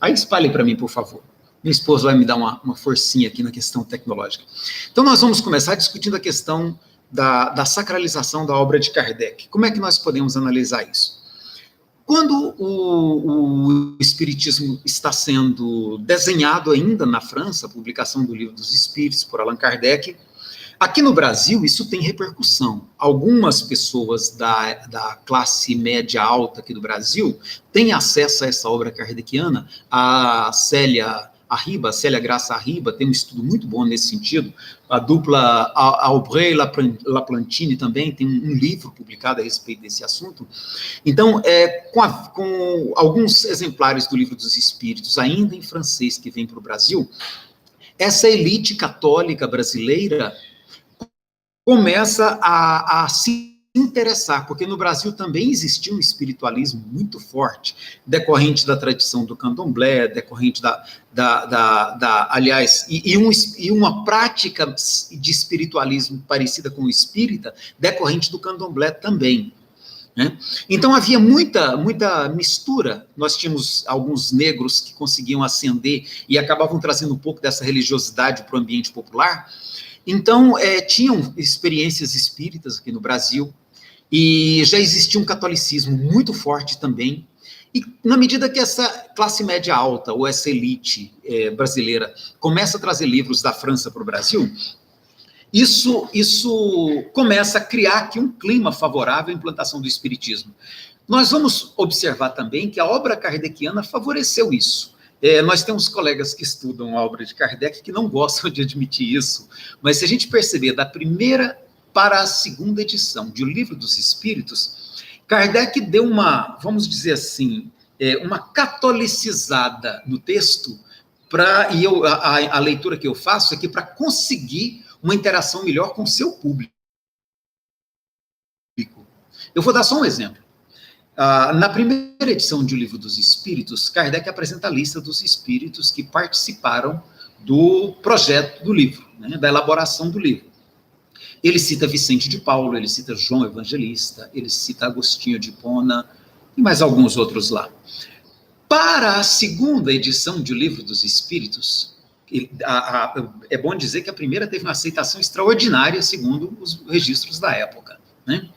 Aí espalhe para mim, por favor. Minha esposa vai me dar uma forcinha aqui na questão tecnológica. Então, nós vamos começar discutindo a questão da sacralização da obra de Kardec. Como é que nós podemos analisar isso? Quando o Espiritismo está sendo desenhado ainda na França, a publicação do Livro dos Espíritos por Allan Kardec, aqui no Brasil isso tem repercussão. Algumas pessoas da classe média alta aqui do Brasil têm acesso a essa obra kardeciana. A Célia Graça Arriba tem um estudo muito bom nesse sentido. A dupla Aubray e Laplantine também tem um livro publicado a respeito desse assunto. Então, com alguns exemplares do Livro dos Espíritos, ainda em francês, que vem para o Brasil, essa elite católica brasileira começa a se interessar, porque no Brasil também existia um espiritualismo muito forte, decorrente da tradição do candomblé, decorrente aliás, e uma prática de espiritualismo parecida com o espírita, decorrente do candomblé também, né? Então havia muita mistura. Nós tínhamos alguns negros que conseguiam ascender e acabavam trazendo um pouco dessa religiosidade para o ambiente popular. Então, tinham experiências espíritas aqui no Brasil, e já existia um catolicismo muito forte também, e na medida que essa classe média alta, ou essa elite brasileira, começa a trazer livros da França para o Brasil, isso começa a criar aqui um clima favorável à implantação do espiritismo. Nós vamos observar também que a obra kardeciana favoreceu isso. Nós temos colegas que estudam a obra de Kardec que não gostam de admitir isso, mas se a gente perceber da primeira para a segunda edição de O Livro dos Espíritos, Kardec deu vamos dizer assim, uma catolicizada no texto, a leitura que eu faço aqui para conseguir uma interação melhor com o seu público. Eu vou dar só um exemplo. Na primeira edição de O Livro dos Espíritos, Kardec apresenta a lista dos espíritos que participaram do projeto do livro, né, da elaboração do livro. Ele cita Vicente de Paulo, ele cita João Evangelista, ele cita Agostinho de Hipona e mais alguns outros lá. Para a segunda edição de O Livro dos Espíritos, é bom dizer que a primeira teve uma aceitação extraordinária, segundo os registros da época, né?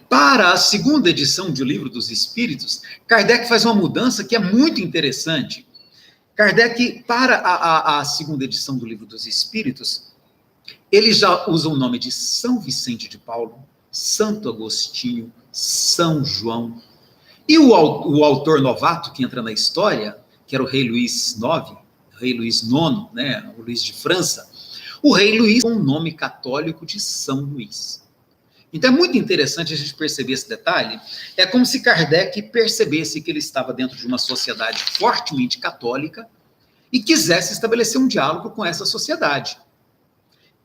Para a segunda edição de O Livro dos Espíritos, Kardec faz uma mudança que é muito interessante. Kardec, para a segunda edição do Livro dos Espíritos, ele já usa o nome de São Vicente de Paulo, Santo Agostinho, São João. E o autor novato que entra na história, que era o rei Luís IX, rei Luís IX, né, o Luís de França, o rei Luís com o nome católico de São Luís. Então é muito interessante a gente perceber esse detalhe. É como se Kardec percebesse que ele estava dentro de uma sociedade fortemente católica e quisesse estabelecer um diálogo com essa sociedade.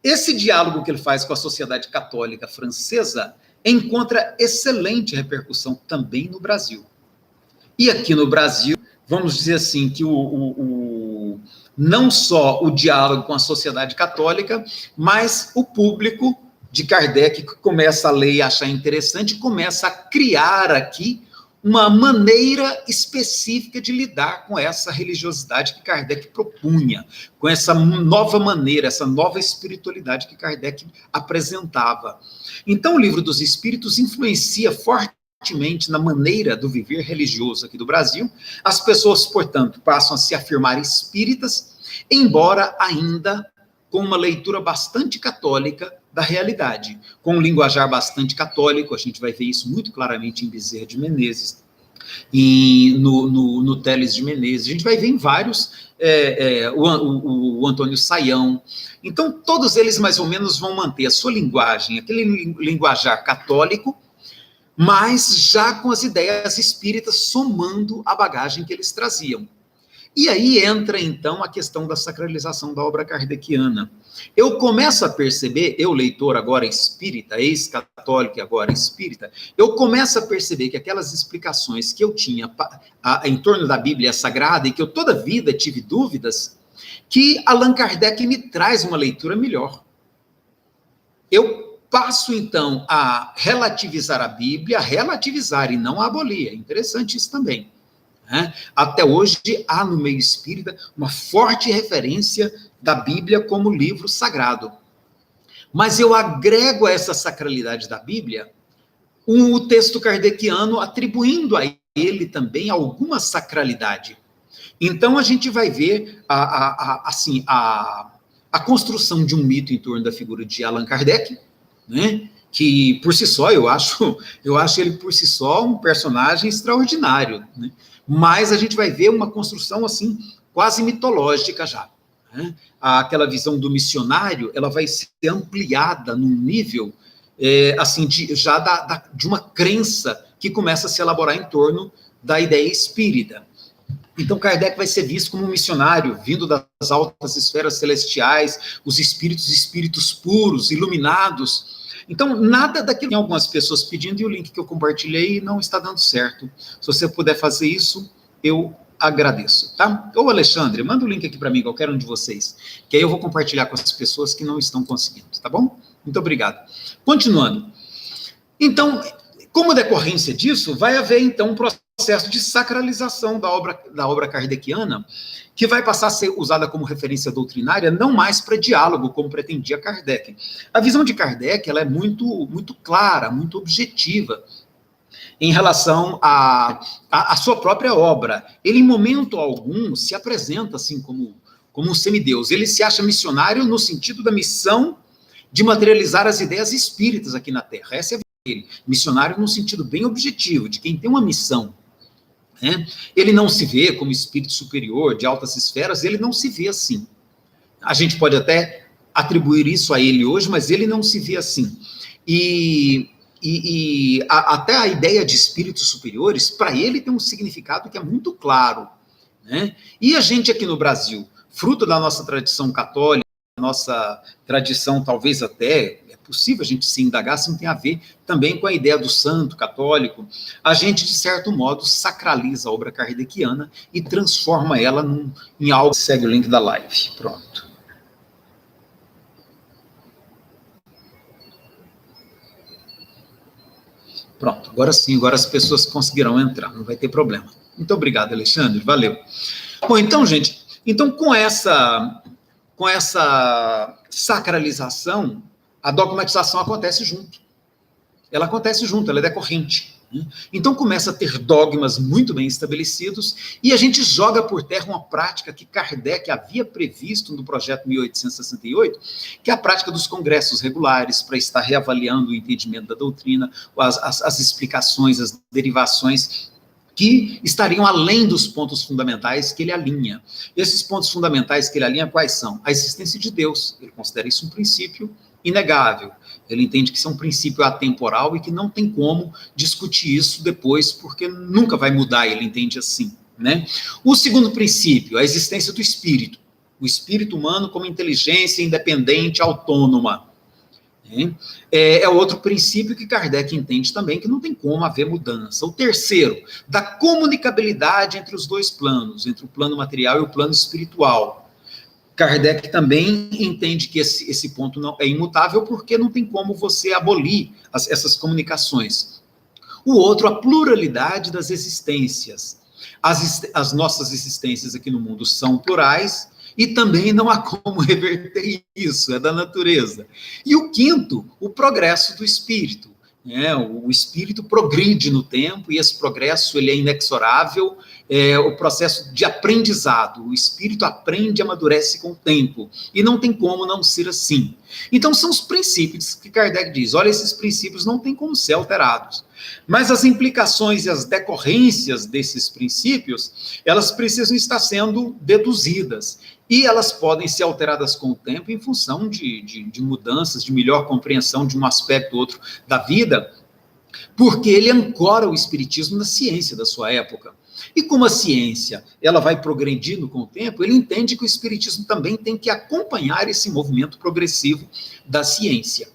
Esse diálogo que ele faz com a sociedade católica francesa encontra excelente repercussão também no Brasil. E aqui no Brasil, vamos dizer assim, que não só o diálogo com a sociedade católica, mas o público de Kardec que começa a ler e achar interessante, começa a criar aqui uma maneira específica de lidar com essa religiosidade que Kardec propunha, com essa nova maneira, essa nova espiritualidade que Kardec apresentava. Então, o Livro dos Espíritos influencia fortemente na maneira do viver religioso aqui do Brasil. As pessoas, portanto, passam a se afirmar espíritas, embora ainda com uma leitura bastante católica da realidade, com um linguajar bastante católico. A gente vai ver isso muito claramente em Bezerra de Menezes, e no Teles de Menezes, a gente vai ver em vários, o Antônio Saião. Então, todos eles mais ou menos vão manter a sua linguagem, aquele linguajar católico, mas já com as ideias espíritas somando a bagagem que eles traziam. E aí entra, então, a questão da sacralização da obra kardeciana. Eu começo a perceber, eu, leitor agora espírita, ex-católico e agora espírita, eu começo a perceber que aquelas explicações que eu tinha em torno da Bíblia Sagrada e que eu toda a vida tive dúvidas, que Allan Kardec me traz uma leitura melhor. Eu passo, então, a relativizar a Bíblia, a relativizar e não a abolir. É interessante isso também. né? Até hoje há no meio espírita uma forte referência da Bíblia como livro sagrado. Mas eu agrego a essa sacralidade da Bíblia o texto kardeciano, atribuindo a ele também alguma sacralidade. Então a gente vai ver a construção de um mito em torno da figura de Allan Kardec, né? Que por si só eu acho ele por si só um personagem extraordinário, né? Mas a gente vai ver uma construção assim quase mitológica já, né? Aquela visão do missionário, ela vai ser ampliada num nível assim de uma crença que começa a se elaborar em torno da ideia espírita. Então, Kardec vai ser visto como um missionário, vindo das altas esferas celestiais, os espíritos puros, iluminados. Então, nada daquilo. Tem algumas pessoas pedindo, e o link que eu compartilhei não está dando certo. Se você puder fazer isso, eu agradeço, tá? Ô, Alexandre, manda o link aqui para mim, qualquer um de vocês, que aí eu vou compartilhar com as pessoas que não estão conseguindo, tá bom? Muito obrigado. Continuando. Então, como decorrência disso, vai haver, então, um processo de sacralização da obra kardeciana, que vai passar a ser usada como referência doutrinária, não mais para diálogo, como pretendia Kardec. A visão de Kardec, ela é muito, muito clara, muito objetiva, em relação à sua própria obra. Ele, em momento algum, se apresenta assim como um semideus. Ele se acha missionário no sentido da missão de materializar as ideias espíritas aqui na Terra. Essa é a visão dele. Missionário num sentido bem objetivo, de quem tem uma missão. Né? Ele não se vê como espírito superior, de altas esferas, ele não se vê assim. A gente pode até atribuir isso a ele hoje, mas ele não se vê assim. Até a ideia de espíritos superiores, para ele tem um significado que é muito claro. Né? E a gente aqui no Brasil, fruto da nossa tradição católica, nossa tradição talvez até, é possível a gente se indagar, se não tem a ver também com a ideia do santo católico, a gente, de certo modo, sacraliza a obra kardeciana e transforma ela em algo. Segue o link da live, pronto. Pronto, agora sim, agora as pessoas conseguirão entrar, não vai ter problema. Muito obrigado, Alexandre, valeu. Bom, então, gente, com essa sacralização, a dogmatização acontece junto. Ela acontece junto, ela é decorrente. Então começa a ter dogmas muito bem estabelecidos e a gente joga por terra uma prática que Kardec havia previsto no projeto 1868, que é a prática dos congressos regulares, para estar reavaliando o entendimento da doutrina, as explicações, as derivações que estariam além dos pontos fundamentais que ele alinha. Esses pontos fundamentais que ele alinha quais são? A existência de Deus, ele considera isso um princípio inegável. Ele entende que isso é um princípio atemporal e que não tem como discutir isso depois, porque nunca vai mudar, ele entende assim. Né? O segundo princípio, a existência do espírito. O espírito humano como inteligência independente, autônoma. É outro princípio que Kardec entende também, que não tem como haver mudança. O terceiro, da comunicabilidade entre os dois planos, entre o plano material e o plano espiritual. Kardec também entende que esse ponto não é imutável, porque não tem como você abolir essas comunicações. O outro, a pluralidade das existências. As nossas existências aqui no mundo são plurais, e também não há como reverter isso, é da natureza. E o quinto, o progresso do espírito. O espírito progride no tempo, e esse progresso ele é inexorável, o processo de aprendizado. O espírito aprende e amadurece com o tempo, e não tem como não ser assim. Então são os princípios que Kardec diz, olha, esses princípios não têm como ser alterados. Mas as implicações e as decorrências desses princípios, elas precisam estar sendo deduzidas. E elas podem ser alteradas com o tempo em função de mudanças, de melhor compreensão de um aspecto ou outro da vida, porque ele ancora o espiritismo na ciência da sua época. E como a ciência ela vai progredindo com o tempo, ele entende que o espiritismo também tem que acompanhar esse movimento progressivo da ciência.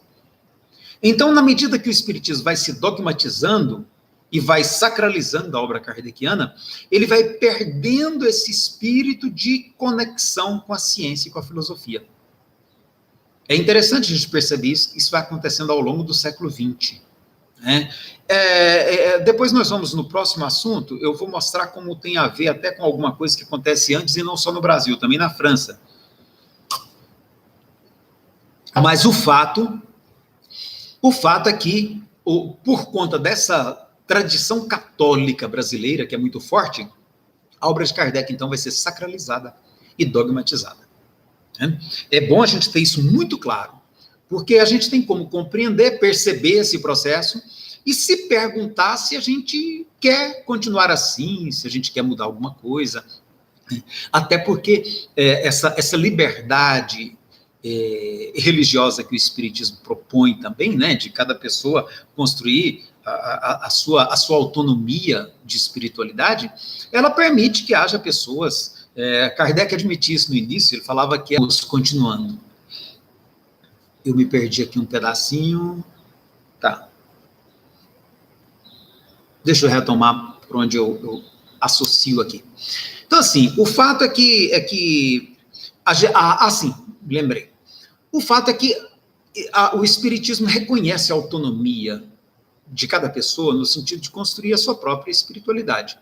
Então, na medida que o espiritismo vai se dogmatizando e vai sacralizando a obra kardeciana, ele vai perdendo esse espírito de conexão com a ciência e com a filosofia. É interessante a gente perceber isso vai acontecendo ao longo do século XX. né? Depois nós vamos no próximo assunto, eu vou mostrar como tem a ver até com alguma coisa que acontece antes, e não só no Brasil, também na França. Mas o fato é que, por conta dessa tradição católica brasileira, que é muito forte, a obra de Kardec, então, vai ser sacralizada e dogmatizada. Né? É bom a gente ter isso muito claro, porque a gente tem como compreender, perceber esse processo e se perguntar se a gente quer continuar assim, se a gente quer mudar alguma coisa. Até porque essa liberdade religiosa que o Espiritismo propõe também, né, de cada pessoa construir a sua autonomia de espiritualidade, ela permite que haja pessoas. Kardec admitia isso no início, ele falava que continuando. Eu me perdi aqui um pedacinho. Tá. Deixa eu retomar por onde eu associo aqui. Então, assim, o fato é que assim, lembrei. O fato é que o Espiritismo reconhece a autonomia de cada pessoa no sentido de construir a sua própria espiritualidade.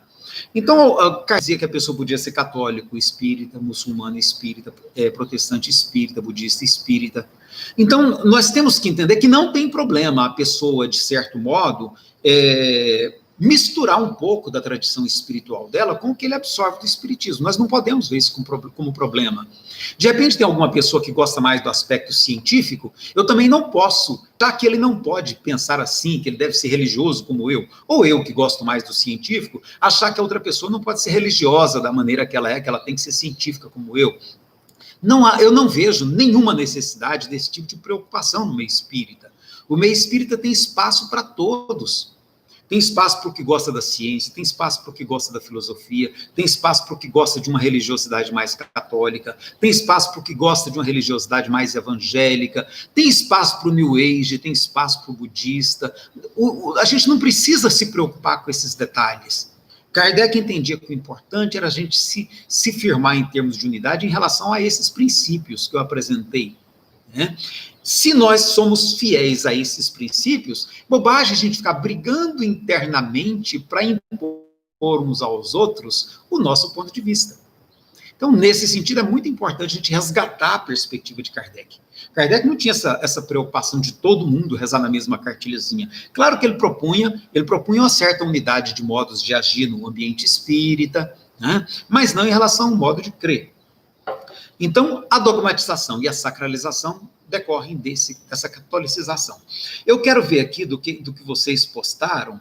Então, dizia que a pessoa podia ser católico, espírita, muçulmano espírita, protestante espírita, budista espírita. Então, nós temos que entender que não tem problema a pessoa, de certo modo, misturar um pouco da tradição espiritual dela com o que ele absorve do espiritismo. Nós não podemos ver isso como problema. De repente tem alguma pessoa que gosta mais do aspecto científico, eu também não posso, tá, que ele não pode pensar assim, que ele deve ser religioso como eu, ou eu que gosto mais do científico, achar que a outra pessoa não pode ser religiosa da maneira que ela tem que ser científica como eu. Eu não vejo nenhuma necessidade desse tipo de preocupação no meio espírita. O meio espírita tem espaço para todos. Tem espaço para o que gosta da ciência, tem espaço para o que gosta da filosofia, tem espaço para o que gosta de uma religiosidade mais católica, tem espaço para o que gosta de uma religiosidade mais evangélica, tem espaço para o New Age, tem espaço para o budista. A gente não precisa se preocupar com esses detalhes. Kardec entendia que o importante era a gente se firmar em termos de unidade em relação a esses princípios que eu apresentei, né? Se nós somos fiéis a esses princípios, bobagem a gente ficar brigando internamente para impor uns aos outros o nosso ponto de vista. Então, nesse sentido, é muito importante a gente resgatar a perspectiva de Kardec. Kardec não tinha essa preocupação de todo mundo rezar na mesma cartilhazinha. Claro que ele propunha uma certa unidade de modos de agir no ambiente espírita, né? Mas não em relação ao modo de crer. Então, a dogmatização e a sacralização decorrem dessa catolicização. Eu quero ver aqui do que vocês postaram.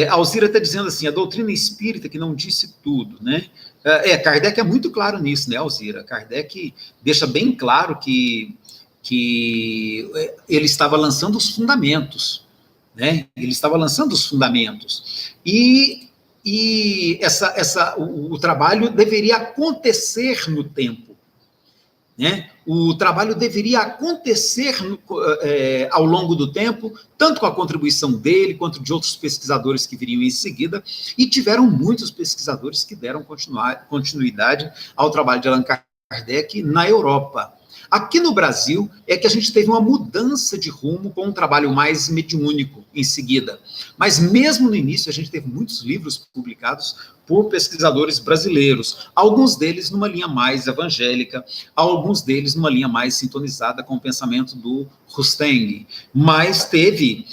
A Alzira está dizendo assim, a doutrina espírita que não disse tudo, né? Kardec é muito claro nisso, né, Alzira? Kardec deixa bem claro que ele estava lançando os fundamentos, né? Ele estava lançando os fundamentos. E o trabalho deveria acontecer no tempo, né? O trabalho deveria acontecer ao longo do tempo, tanto com a contribuição dele, quanto de outros pesquisadores que viriam em seguida, e tiveram muitos pesquisadores que deram continuidade ao trabalho de Allan Kardec na Europa. Aqui no Brasil é que a gente teve uma mudança de rumo com um trabalho mais mediúnico em seguida. Mas mesmo no início a gente teve muitos livros publicados por pesquisadores brasileiros, alguns deles numa linha mais evangélica, alguns deles numa linha mais sintonizada com o pensamento do Rustang. Mas teve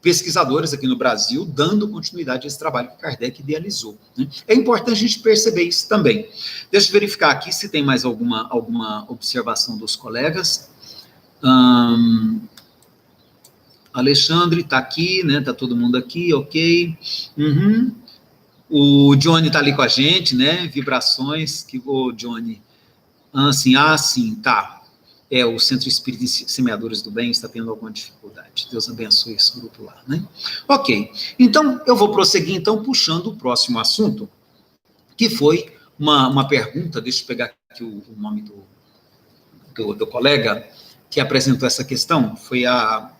pesquisadores aqui no Brasil dando continuidade a esse trabalho que Kardec idealizou, né? É importante a gente perceber isso também. Deixa eu verificar aqui se tem mais alguma observação dos colegas. Alexandre está aqui, né? Está todo mundo aqui, ok. Uhum. O Johnny está ali com a gente, né? Vibrações, o Johnny. Sim, tá. O Centro Espírita Semeadores do Bem está tendo alguma dificuldade. Deus abençoe esse grupo lá, né? Ok. Então, eu vou prosseguir, então, puxando o próximo assunto, que foi uma pergunta, deixa eu pegar aqui o nome do colega que apresentou essa questão, foi a...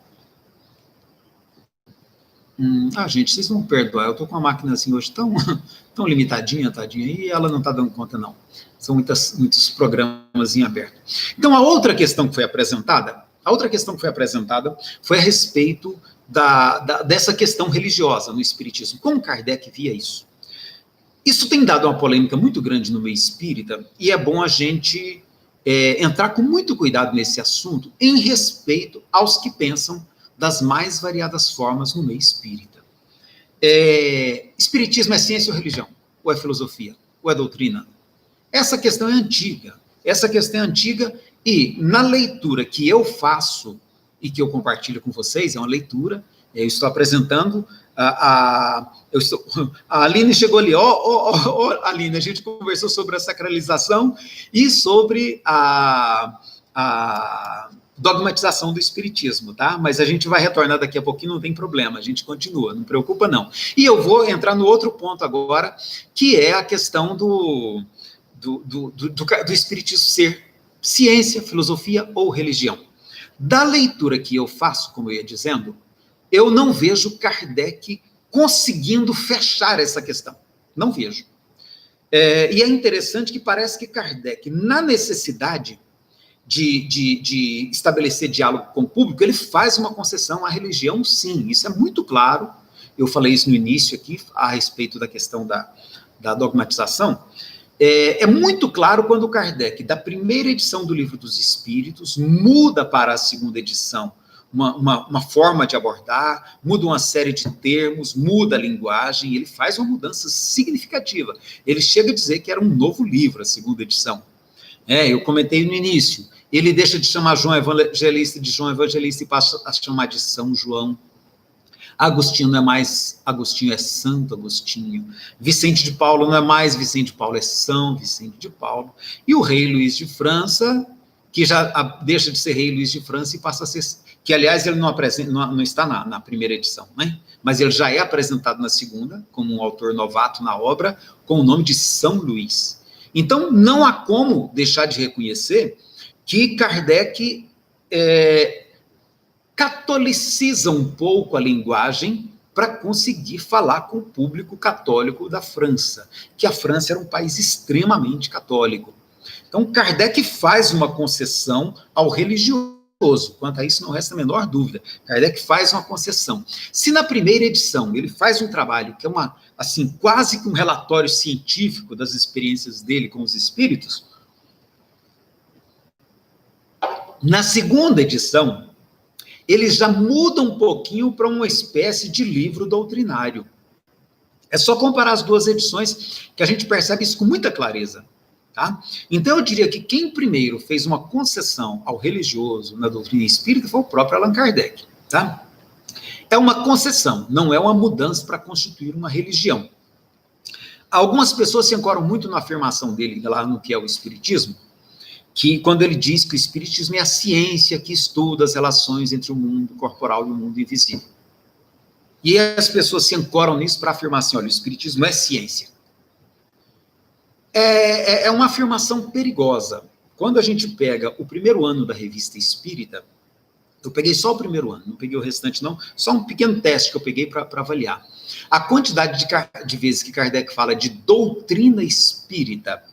gente, vocês vão perdoar, eu estou com uma máquina assim hoje tão limitadinha, tadinha, e ela não está dando conta, não. São muitos programas em aberto. Então, a outra questão que foi apresentada A outra questão que foi apresentada foi a respeito dessa questão religiosa no espiritismo. Como Kardec via isso? Isso tem dado uma polêmica muito grande no meio espírita, e é bom a gente entrar com muito cuidado nesse assunto, em respeito aos que pensam das mais variadas formas no meio espírita. Espiritismo é ciência ou religião? Ou é filosofia? Ou é doutrina? Essa questão é antiga. E na leitura que eu faço e que eu compartilho com vocês, é uma leitura, eu estou apresentando a Aline chegou ali, Aline, a gente conversou sobre a sacralização e sobre a dogmatização do espiritismo, tá? Mas a gente vai retornar daqui a pouquinho, não tem problema, a gente continua, não preocupa não. E eu vou entrar no outro ponto agora, que é a questão do espiritismo ser ciência, filosofia ou religião. Da leitura que eu faço, como eu ia dizendo, eu não vejo Kardec conseguindo fechar essa questão. Não vejo. E é interessante que parece que Kardec, na necessidade de estabelecer diálogo com o público, ele faz uma concessão à religião, sim. Isso é muito claro. Eu falei isso no início aqui, a respeito da questão da dogmatização. É muito claro quando Kardec, da primeira edição do Livro dos Espíritos, muda para a segunda edição uma forma de abordar, muda uma série de termos, muda a linguagem, ele faz uma mudança significativa. Ele chega a dizer que era um novo livro, a segunda edição. Eu comentei no início, ele deixa de chamar João Evangelista de João Evangelista e passa a chamar de São João. Agostinho não é mais Agostinho, é Santo Agostinho. Vicente de Paulo não é mais Vicente de Paulo, é São Vicente de Paulo. E o rei Luís de França, que já deixa de ser rei Luís de França e passa a ser... Que, aliás, ele não está na primeira edição, né? Mas ele já é apresentado na segunda, como um autor novato na obra, com o nome de São Luís. Então, não há como deixar de reconhecer que Kardec catoliciza um pouco a linguagem para conseguir falar com o público católico da França, que a França era um país extremamente católico. Então, Kardec faz uma concessão ao religioso. Quanto a isso, não resta a menor dúvida. Kardec faz uma concessão. Se na primeira edição ele faz um trabalho que é quase que um relatório científico das experiências dele com os espíritos, na segunda edição, ele já muda um pouquinho para uma espécie de livro doutrinário. É só comparar as duas edições que a gente percebe isso com muita clareza. Tá? Então, eu diria que quem primeiro fez uma concessão ao religioso na doutrina espírita foi o próprio Allan Kardec. Tá? É uma concessão, não é uma mudança para constituir uma religião. Algumas pessoas se ancoram muito na afirmação dele, lá no que é o espiritismo, que quando ele diz que o espiritismo é a ciência que estuda as relações entre o mundo corporal e o mundo invisível. E as pessoas se ancoram nisso para afirmar assim, olha, o espiritismo é ciência. É uma afirmação perigosa. Quando a gente pega o primeiro ano da Revista Espírita, eu peguei só o primeiro ano, não peguei o restante não, só um pequeno teste que eu peguei para avaliar. A quantidade de vezes que Kardec fala de doutrina espírita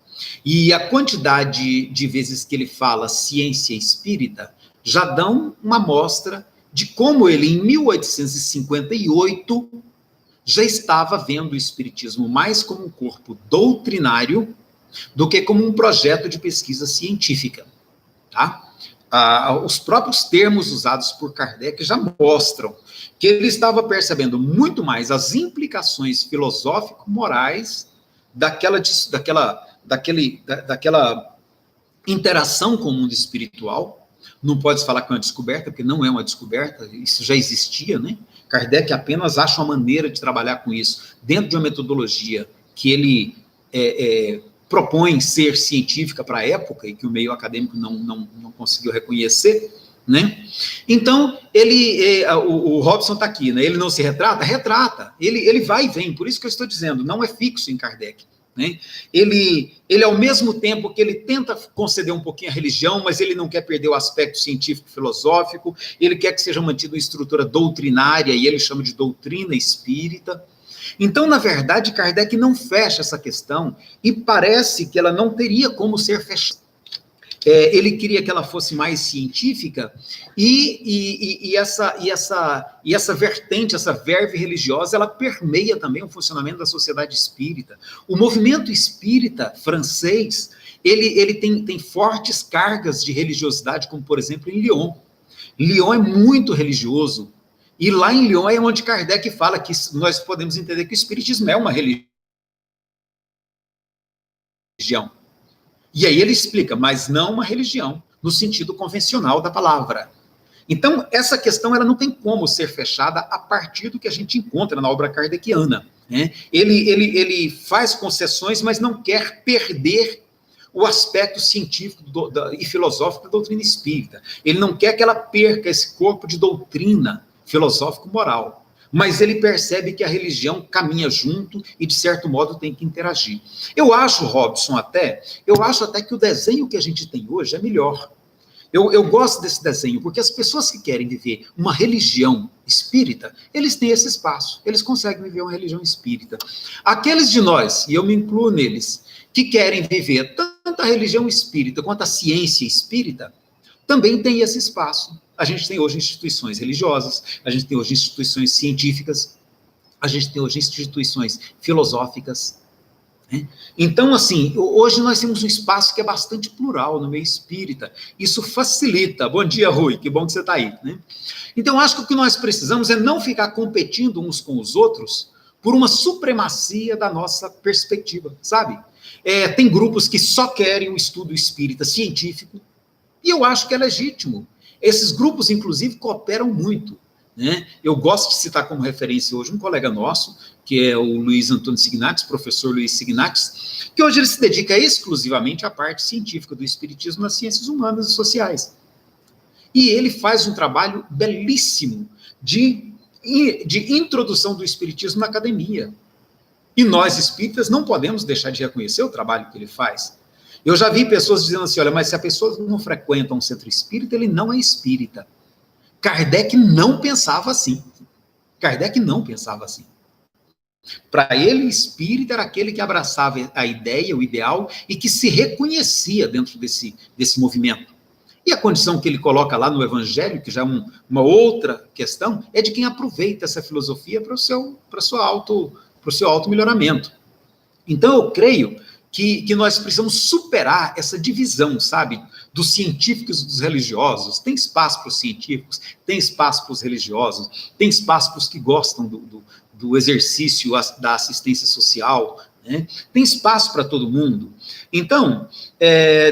e a quantidade de vezes que ele fala ciência espírita já dão uma amostra de como ele, em 1858, já estava vendo o espiritismo mais como um corpo doutrinário do que como um projeto de pesquisa científica. Tá? Os próprios termos usados por Kardec já mostram que ele estava percebendo muito mais as implicações filosófico-morais daquela interação com o mundo espiritual. Não pode falar que é uma descoberta, porque não é uma descoberta, isso já existia, né? Kardec apenas acha uma maneira de trabalhar com isso, dentro de uma metodologia que ele propõe ser científica para a época, e que o meio acadêmico não conseguiu reconhecer, né? Então, o Robson está aqui, né? Ele não se retrata? Retrata, ele vai e vem, por isso que eu estou dizendo, não é fixo em Kardec. Né? Ele, ao mesmo tempo que ele tenta conceder um pouquinho a religião, mas ele não quer perder o aspecto científico-filosófico, ele quer que seja mantida uma estrutura doutrinária, e ele chama de doutrina espírita. Então, na verdade, Kardec não fecha essa questão, e parece que ela não teria como ser fechada. ele queria que ela fosse mais científica, e essa vertente, essa verve religiosa, ela permeia também o funcionamento da sociedade espírita. O movimento espírita francês, ele tem fortes cargas de religiosidade, como, por exemplo, em Lyon. Lyon é muito religioso, e lá em Lyon é onde Kardec fala que nós podemos entender que o espiritismo é uma religião. E aí ele explica, mas não uma religião, no sentido convencional da palavra. Então, essa questão ela não tem como ser fechada a partir do que a gente encontra na obra kardeciana, né? Ele faz concessões, mas não quer perder o aspecto científico e filosófico da doutrina espírita. Ele não quer que ela perca esse corpo de doutrina filosófico-moral. Mas ele percebe que a religião caminha junto e, de certo modo, tem que interagir. Eu acho, Robson, até que o desenho que a gente tem hoje é melhor. Eu gosto desse desenho, porque as pessoas que querem viver uma religião espírita, eles têm esse espaço, eles conseguem viver uma religião espírita. Aqueles de nós, e eu me incluo neles, que querem viver tanto a religião espírita quanto a ciência espírita, também tem esse espaço. A gente tem hoje instituições religiosas, a gente tem hoje instituições científicas, a gente tem hoje instituições filosóficas, né? Então, assim, hoje nós temos um espaço que é bastante plural no meio espírita. Isso facilita. Bom dia, Rui, que bom que você está aí, né? Então, acho que o que nós precisamos é não ficar competindo uns com os outros por uma supremacia da nossa perspectiva, sabe? Tem grupos que só querem o estudo espírita científico, e eu acho que é legítimo. Esses grupos, inclusive, cooperam muito, né? Eu gosto de citar como referência hoje um colega nosso, que é o Luiz Antônio Signatis, professor Luiz Signatis, que hoje ele se dedica exclusivamente à parte científica do espiritismo nas ciências humanas e sociais. E ele faz um trabalho belíssimo de introdução do espiritismo na academia. E nós, espíritas, não podemos deixar de reconhecer o trabalho que ele faz. Eu já vi pessoas dizendo assim, olha, mas se a pessoa não frequenta um centro espírita, ele não é espírita. Kardec não pensava assim. Kardec não pensava assim. Para ele, espírita era aquele que abraçava a ideia, o ideal, e que se reconhecia dentro desse movimento. E a condição que ele coloca lá no Evangelho, que já é uma outra questão, é de quem aproveita essa filosofia para o seu auto-melhoramento. Então, eu creio que nós precisamos superar essa divisão, sabe, dos científicos e dos religiosos. Tem espaço para os científicos, tem espaço para os religiosos, tem espaço para os que gostam do exercício da assistência social, né? Tem espaço para todo mundo. Então,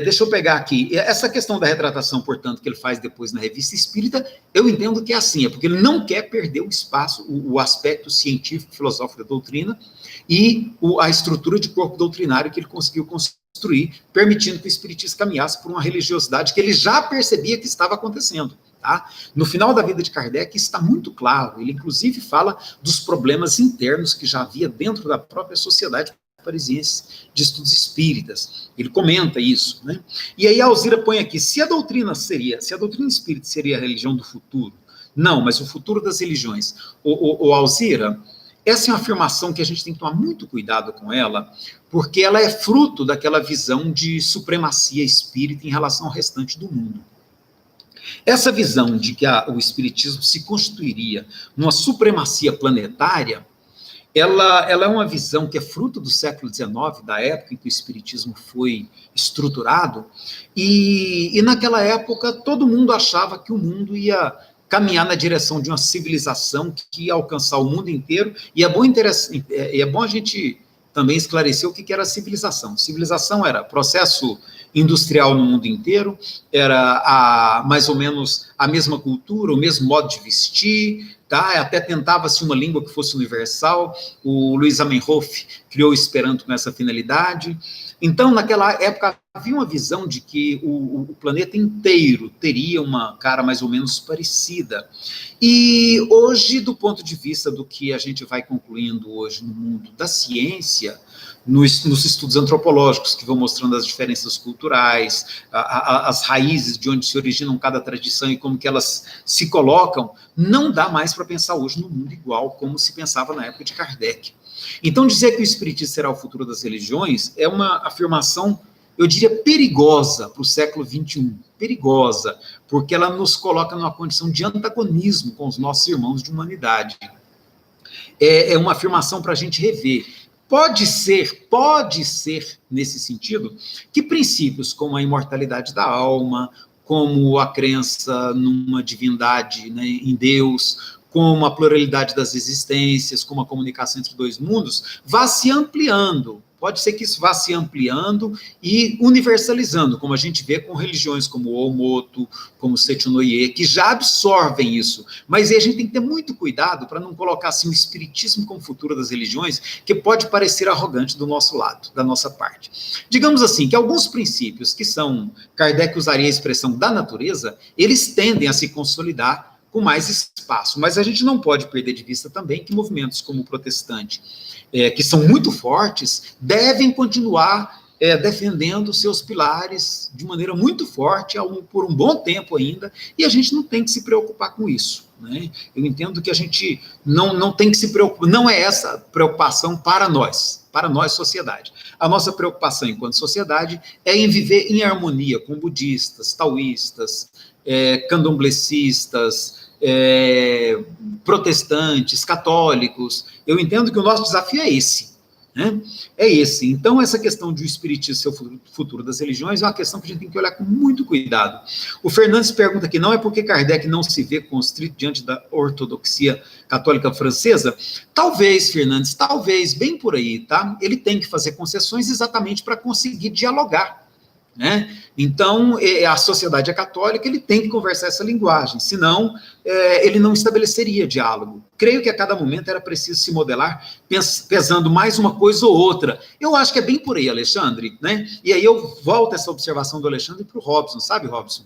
deixa eu pegar aqui, essa questão da retratação, portanto, que ele faz depois na Revista Espírita, eu entendo que é assim, é porque ele não quer perder o espaço, o aspecto científico, filosófico da doutrina, e a estrutura de corpo doutrinário que ele conseguiu construir, permitindo que o espiritismo caminhasse por uma religiosidade que ele já percebia que estava acontecendo. Tá? No final da vida de Kardec, isso está muito claro. Ele, inclusive, fala dos problemas internos que já havia dentro da própria sociedade parisiense de estudos espíritas. Ele comenta isso, né? E aí a Alzira põe aqui, se a doutrina espírita seria a religião do futuro, não, mas o futuro das religiões. Alzira, essa é uma afirmação que a gente tem que tomar muito cuidado com ela, porque ela é fruto daquela visão de supremacia espírita em relação ao restante do mundo. Essa visão de que o espiritismo se constituiria numa supremacia planetária, ela é uma visão que é fruto do século XIX, da época em que o espiritismo foi estruturado, e naquela época todo mundo achava que o mundo ia caminhar na direção de uma civilização que ia alcançar o mundo inteiro, e é bom a gente também esclarecer o que era civilização. Civilização era processo industrial no mundo inteiro, era mais ou menos a mesma cultura, o mesmo modo de vestir, tá? Até tentava-se uma língua que fosse universal, o Luiz Zamenhof criou o Esperanto com essa finalidade. Então, naquela época, havia uma visão de que o planeta inteiro teria uma cara mais ou menos parecida. E hoje, do ponto de vista do que a gente vai concluindo hoje no mundo da ciência, nos estudos antropológicos, que vão mostrando as diferenças culturais, as raízes de onde se originam cada tradição e como que elas se colocam, não dá mais para pensar hoje no mundo igual como se pensava na época de Kardec. Então, dizer que o espiritismo será o futuro das religiões é uma afirmação eu diria, perigosa para o século XXI. Perigosa, porque ela nos coloca numa condição de antagonismo com os nossos irmãos de humanidade. É uma afirmação para a gente rever. Pode ser, nesse sentido, que princípios como a imortalidade da alma, como a crença numa divindade, né, em Deus, como a pluralidade das existências, como a comunicação entre dois mundos, vá se ampliando. Pode ser que isso vá se ampliando e universalizando, como a gente vê com religiões como o Omoto, como o Sechunoye, que já absorvem isso. Mas aí a gente tem que ter muito cuidado para não colocar assim, o espiritismo como futuro das religiões, que pode parecer arrogante do nosso lado, da nossa parte. Digamos assim, que alguns princípios que são, Kardec usaria a expressão da natureza, eles tendem a se consolidar com mais espaço. Mas a gente não pode perder de vista também que movimentos como o protestante, que são muito fortes, devem continuar defendendo seus pilares de maneira muito forte por um bom tempo ainda, e a gente não tem que se preocupar com isso. Né? Eu entendo que a gente não tem que se preocupar, não é essa preocupação para nós, sociedade. A nossa preocupação enquanto sociedade é em viver em harmonia com budistas, taoístas, candomblecistas, protestantes, católicos. Eu entendo que o nosso desafio é esse, né? É esse. Então, essa questão de o espiritismo ser o futuro das religiões é uma questão que a gente tem que olhar com muito cuidado. O Fernandes pergunta aqui, não é porque Kardec não se vê constrito diante da ortodoxia católica francesa? Talvez, Fernandes, talvez, bem por aí, tá? Ele tem que fazer concessões exatamente para conseguir dialogar, né? Então, a sociedade é católica, ele tem que conversar essa linguagem, senão ele não estabeleceria diálogo. Creio que a cada momento era preciso se modelar, pesando mais uma coisa ou outra. Eu acho que é bem por aí, Alexandre, né? E aí eu volto essa observação do Alexandre para o Robson, sabe, Robson?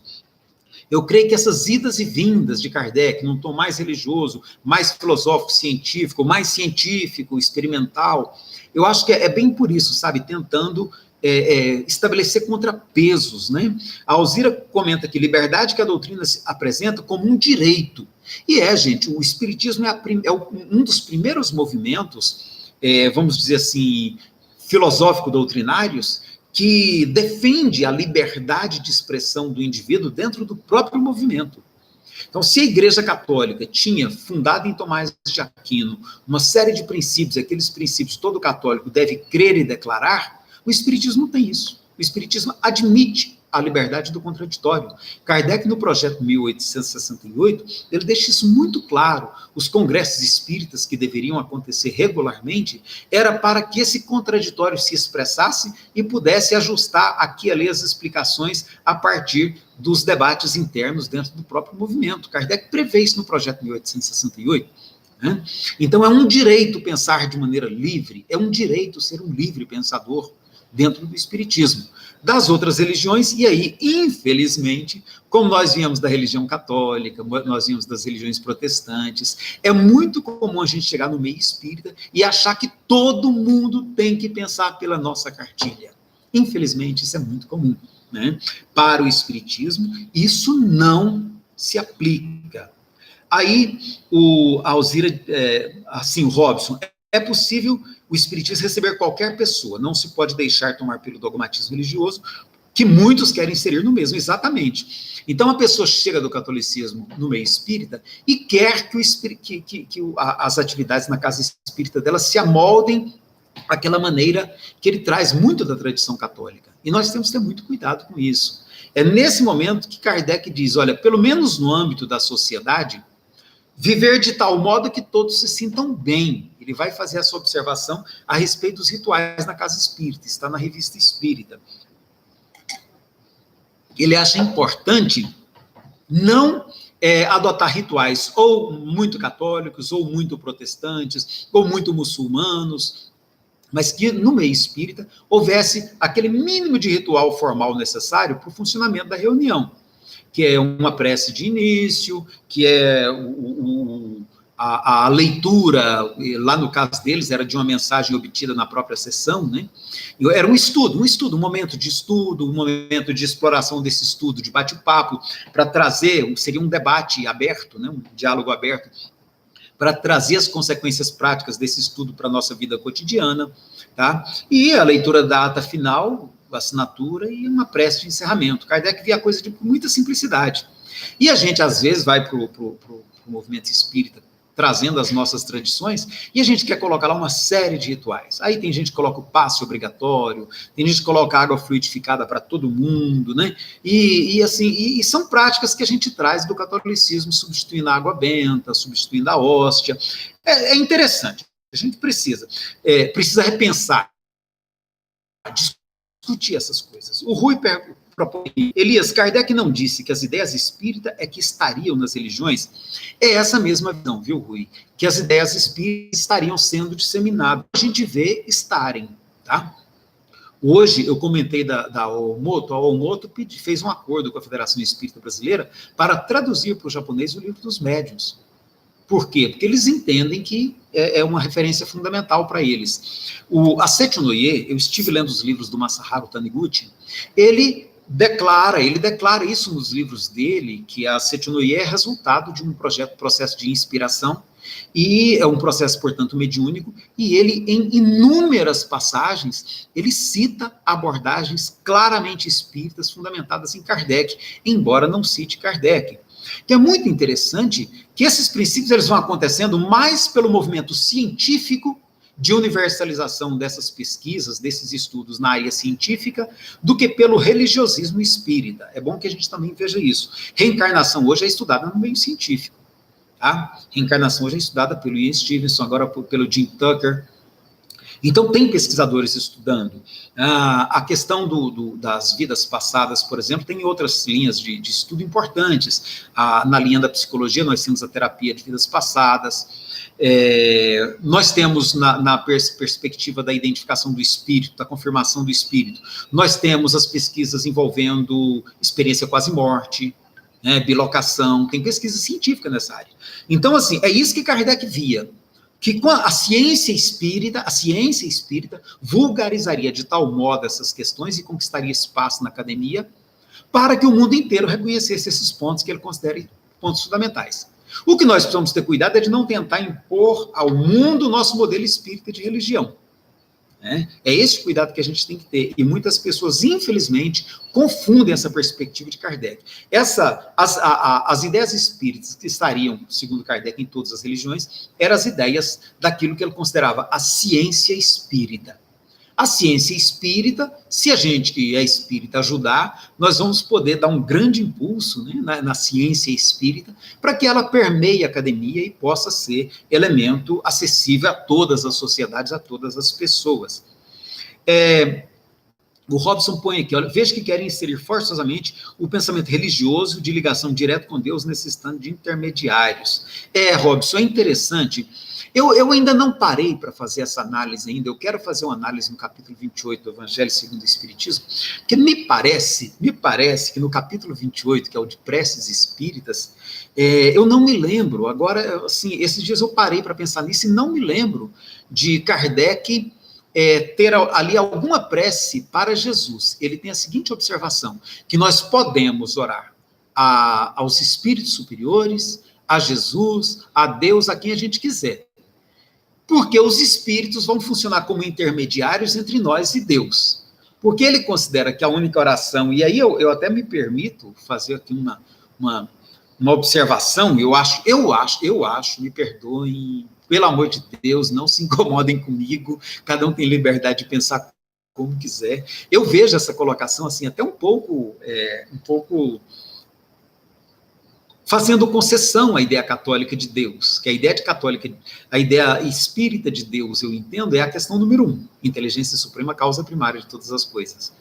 Eu creio que essas idas e vindas de Kardec, num tom mais religioso, mais filosófico, científico, experimental, eu acho que é bem por isso, sabe, tentando estabelecer contrapesos, né? A Alzira comenta que liberdade que a doutrina se apresenta como um direito. E gente, o espiritismo um dos primeiros movimentos, vamos dizer assim, filosófico-doutrinários, que defende a liberdade de expressão do indivíduo dentro do próprio movimento. Então, se a Igreja Católica tinha, fundado em Tomás de Aquino, uma série de princípios, aqueles princípios todo católico deve crer e declarar, o Espiritismo não tem isso. O Espiritismo admite a liberdade do contraditório. Kardec, no projeto 1868, ele deixa isso muito claro. Os congressos espíritas que deveriam acontecer regularmente era para que esse contraditório se expressasse e pudesse ajustar aqui e ali as explicações a partir dos debates internos dentro do próprio movimento. Kardec prevê isso no projeto 1868. Né? Então, é um direito pensar de maneira livre, é um direito ser um livre pensador dentro do espiritismo. Das outras religiões, e aí, infelizmente, como nós viemos da religião católica, nós viemos das religiões protestantes, é muito comum a gente chegar no meio espírita e achar que todo mundo tem que pensar pela nossa cartilha. Infelizmente, isso é muito comum, né? Para o espiritismo, isso não se aplica. Aí, a Alzira, assim, o Robson, é possível o espiritismo receber qualquer pessoa, não se pode deixar tomar pelo dogmatismo religioso, que muitos querem inserir no mesmo, exatamente. Então, a pessoa chega do catolicismo no meio espírita e quer que as atividades na casa espírita dela se amoldem àquela maneira que ele traz muito da tradição católica. E nós temos que ter muito cuidado com isso. É nesse momento que Kardec diz, olha, pelo menos no âmbito da sociedade, viver de tal modo que todos se sintam bem. Ele vai fazer essa observação a respeito dos rituais na casa espírita, está na Revista Espírita. Ele acha importante não adotar rituais ou muito católicos, ou muito protestantes, ou muito muçulmanos, mas que no meio espírita houvesse aquele mínimo de ritual formal necessário para o funcionamento da reunião, que é uma prece de início, que é a leitura, lá no caso deles, era de uma mensagem obtida na própria sessão, né? Era um estudo, um momento de estudo, um momento de exploração desse estudo, de bate-papo, para trazer, seria um debate aberto, né? Um diálogo aberto, para trazer as consequências práticas desse estudo para a nossa vida cotidiana, tá? E a leitura da ata final, assinatura e uma prece de encerramento. Kardec via a coisa com muita simplicidade. E a gente, às vezes, vai para o movimento espírita, trazendo as nossas tradições, e a gente quer colocar lá uma série de rituais. Aí tem gente que coloca o passe obrigatório, tem gente que coloca água fluidificada para todo mundo, né? E são práticas que a gente traz do catolicismo, substituindo a água benta, substituindo a hóstia. É interessante. A gente precisa repensar, discutir essas coisas. O Rui propõe, Elias, Kardec não disse que as ideias espíritas é que estariam nas religiões? É essa mesma visão, viu, Rui? Que as ideias espíritas estariam sendo disseminadas. A gente vê estarem, tá? Hoje, eu comentei da Omoto, a Omoto fez um acordo com a Federação Espírita Brasileira para traduzir para o japonês o Livro dos Médiuns. Por quê? Porque eles entendem que é uma referência fundamental para eles. A Setio Noye, eu estive lendo os livros do Masaharu Taniguchi, ele declara isso nos livros dele, que a Setio Noye é resultado de um processo de inspiração, e é um processo, portanto, mediúnico, e ele, em inúmeras passagens, ele cita abordagens claramente espíritas, fundamentadas em Kardec, embora não cite Kardec. Então é muito interessante que esses princípios eles vão acontecendo mais pelo movimento científico de universalização dessas pesquisas, desses estudos na área científica, do que pelo religiosismo espírita. É bom que a gente também veja isso. Reencarnação hoje é estudada no meio científico. Tá? Reencarnação hoje é estudada pelo Ian Stevenson, agora pelo Jim Tucker. Então, tem pesquisadores estudando. A questão das vidas passadas, por exemplo, tem outras linhas de estudo importantes. Na linha da psicologia, nós temos a terapia de vidas passadas. Nós temos, na perspectiva da identificação do espírito, da confirmação do espírito, nós temos as pesquisas envolvendo experiência quase-morte, né, bilocação, tem pesquisa científica nessa área. Então, assim, é isso que Kardec via, que com a ciência espírita vulgarizaria de tal modo essas questões e conquistaria espaço na academia para que o mundo inteiro reconhecesse esses pontos que ele considera pontos fundamentais. O que nós precisamos ter cuidado é de não tentar impor ao mundo o nosso modelo espírita de religião. É esse cuidado que a gente tem que ter. E muitas pessoas, infelizmente, confundem essa perspectiva de Kardec. As ideias espíritas que estariam, segundo Kardec, em todas as religiões, eram as ideias daquilo que ele considerava a ciência espírita. A ciência espírita, se a gente que é espírita ajudar, nós vamos poder dar um grande impulso, né, na ciência espírita, para que ela permeie a academia e possa ser elemento acessível a todas as sociedades, a todas as pessoas. O Robson põe aqui, olha, veja que querem inserir forçosamente o pensamento religioso de ligação direta com Deus, necessitando de intermediários. Robson, é interessante. Eu ainda não parei para fazer essa análise ainda, eu quero fazer uma análise no capítulo 28 do Evangelho segundo o Espiritismo, porque me parece que no capítulo 28, que é o de preces espíritas, eu não me lembro, agora, assim, esses dias eu parei para pensar nisso e não me lembro de Kardec ter ali alguma prece para Jesus. Ele tem a seguinte observação, que nós podemos orar aos espíritos superiores, a Jesus, a Deus, a quem a gente quiser. Porque os espíritos vão funcionar como intermediários entre nós e Deus. Porque ele considera que a única oração, e aí eu até me permito fazer aqui uma observação, eu acho, me perdoem, pelo amor de Deus, não se incomodem comigo, cada um tem liberdade de pensar como quiser. Eu vejo essa colocação assim, até um pouco fazendo concessão à ideia católica de Deus, que a ideia espírita de Deus, eu entendo, é a questão número 1, inteligência suprema, causa primária de todas as coisas.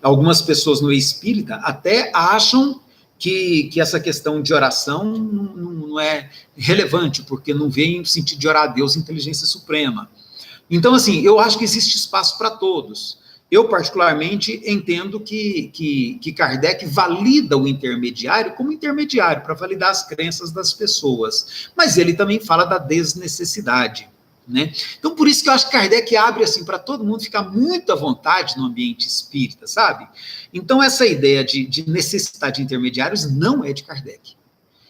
Algumas pessoas no espírita até acham que essa questão de oração não é relevante, porque não vem no sentido de orar a Deus, inteligência suprema. Então, assim, eu acho que existe espaço para todos. Eu, particularmente, entendo que Kardec valida o intermediário como intermediário, para validar as crenças das pessoas. Mas ele também fala da desnecessidade, né? Então, por isso que eu acho que Kardec abre assim para todo mundo ficar muito à vontade no ambiente espírita, sabe? Então, essa ideia de necessidade de intermediários não é de Kardec.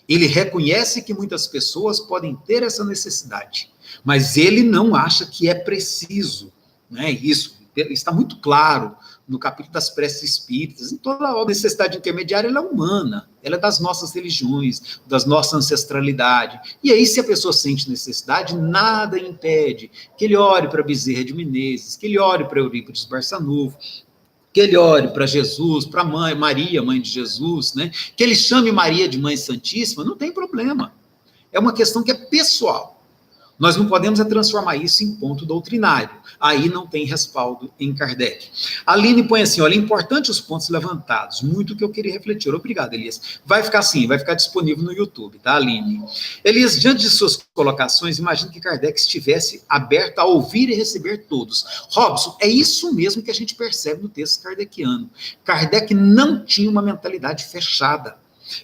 Ele reconhece que muitas pessoas podem ter essa necessidade, mas ele não acha que é preciso, né? Isso está muito claro no capítulo das preces espíritas, em toda a necessidade intermediária, ela é humana, ela é das nossas religiões, das nossa ancestralidade. E aí, se a pessoa sente necessidade, nada impede que ele ore para Bezerra de Menezes, que ele ore para Eurípides Barçanufo, que ele ore para Jesus, para Maria, mãe de Jesus, né? Que ele chame Maria de Mãe Santíssima, não tem problema. É uma questão que é pessoal. Nós não podemos transformar isso em ponto doutrinário. Aí não tem respaldo em Kardec. A Aline põe assim, olha, importante os pontos levantados, muito que eu queria refletir. Obrigado, Elias. Vai ficar assim, vai ficar disponível no YouTube, tá, Aline? Elias, diante de suas colocações, imagino que Kardec estivesse aberto a ouvir e receber todos. Robson, é isso mesmo que a gente percebe no texto kardeciano. Kardec não tinha uma mentalidade fechada.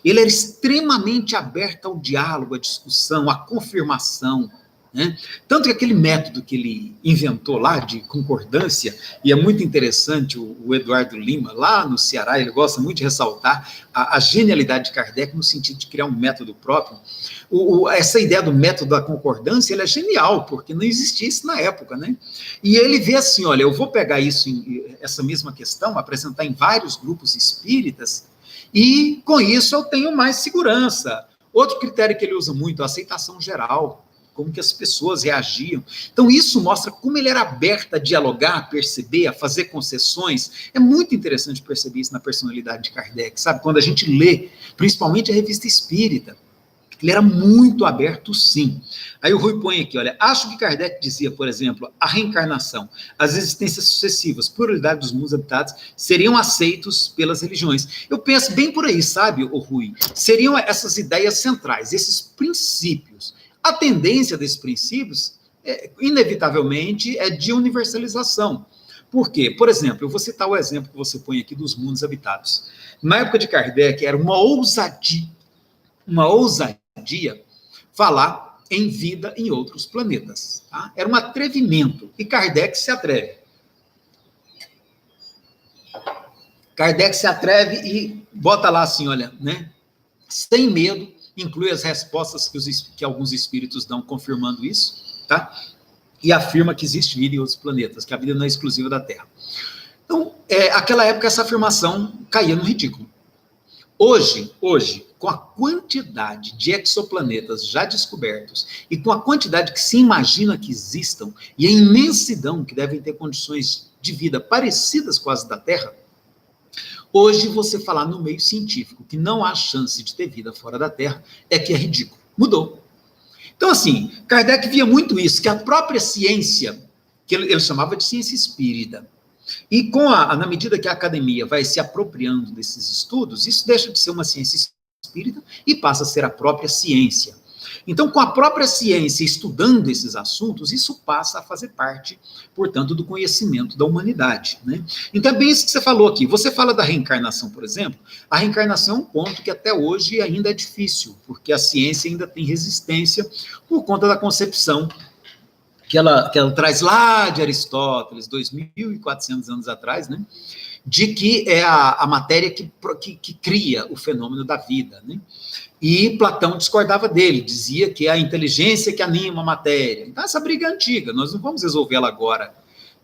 Ele era extremamente aberto ao diálogo, à discussão, à confirmação, né? Tanto que aquele método que ele inventou lá de concordância, e é muito interessante, o Eduardo Lima, lá no Ceará, ele gosta muito de ressaltar a genialidade de Kardec no sentido de criar um método próprio. Essa ideia do método da concordância, ele é genial, porque não existia isso na época, né? E ele vê assim, olha, eu vou pegar isso, essa mesma questão, apresentar em vários grupos espíritas, e com isso eu tenho mais segurança. Outro critério que ele usa muito, a aceitação geral, como que as pessoas reagiam. Então, isso mostra como ele era aberto a dialogar, a perceber, a fazer concessões. É muito interessante perceber isso na personalidade de Kardec, sabe? Quando a gente lê, principalmente a Revista Espírita, ele era muito aberto, sim. Aí o Rui põe aqui, olha, acho que Kardec dizia, por exemplo, a reencarnação, as existências sucessivas, pluralidade dos mundos habitados, seriam aceitos pelas religiões. Eu penso bem por aí, sabe, o Rui? Seriam essas ideias centrais, esses princípios. A tendência desses princípios, inevitavelmente, é de universalização. Por quê? Por exemplo, eu vou citar o exemplo que você põe aqui dos mundos habitados. Na época de Kardec, era uma ousadia falar em vida em outros planetas. Tá? Era um atrevimento, e Kardec se atreve. Kardec se atreve e bota lá assim, olha, né? Sem medo, inclui as respostas que alguns espíritos dão confirmando isso, tá? E afirma que existe vida em outros planetas, que a vida não é exclusiva da Terra. Então, aquela época, essa afirmação caía no ridículo. Hoje, com a quantidade de exoplanetas já descobertos e com a quantidade que se imagina que existam e a imensidão que devem ter condições de vida parecidas com as da Terra, hoje, você falar no meio científico que não há chance de ter vida fora da Terra é que é ridículo. Mudou. Então, assim, Kardec via muito isso, que a própria ciência, que ele chamava de ciência espírita, e na medida que a academia vai se apropriando desses estudos, isso deixa de ser uma ciência espírita e passa a ser a própria ciência. Então, com a própria ciência estudando esses assuntos, isso passa a fazer parte, portanto, do conhecimento da humanidade, né? Então, é bem isso que você falou aqui. Você fala da reencarnação, por exemplo. A reencarnação é um ponto que até hoje ainda é difícil, porque a ciência ainda tem resistência por conta da concepção que ela traz lá de Aristóteles, 2.400 anos atrás, né? De que é a matéria que cria o fenômeno da vida, né? E Platão discordava dele, dizia que é a inteligência que anima a matéria. Então, essa briga é antiga, nós não vamos resolvê-la agora,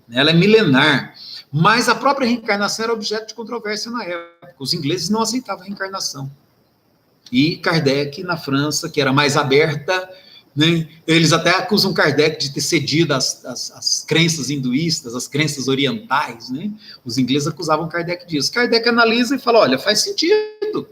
né? Ela é milenar. Mas a própria reencarnação era objeto de controvérsia na época. Os ingleses não aceitavam a reencarnação. E Kardec, na França, que era mais aberta, né? Eles até acusam Kardec de ter cedido às crenças hinduístas, às crenças orientais, né? Os ingleses acusavam Kardec disso. Kardec analisa e fala, olha, faz sentido.